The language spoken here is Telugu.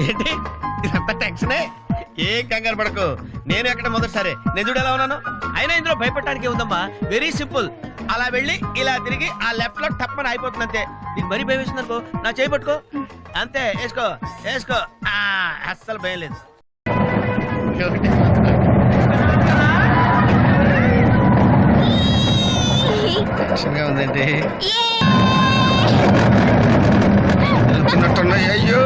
ఏంటి ఇదంతా టెన్షనే? ఏం కంగారు పడకు, నేను ఎక్కడ మొదటిసారి నేను చూడు ఎలా ఉన్నాను. అయినా ఇందులో భయపడటానికి ఉందమ్మా, వెరీ సింపుల్. అలా వెళ్ళి ఇలా తిరిగి ఆ లెఫ్ట్ లో టప్పని అయిపోతుంది అంతే. నీకు మరీ భయం వేసింది అనుకో, నా చేయి పట్టుకో అంతే. వేసుకో వేసుకో, అస్సలు భయం లేదు. టెన్షన్గా ఉందేంటి? వెళ్తున్నట్టున్నాయి. అయ్యో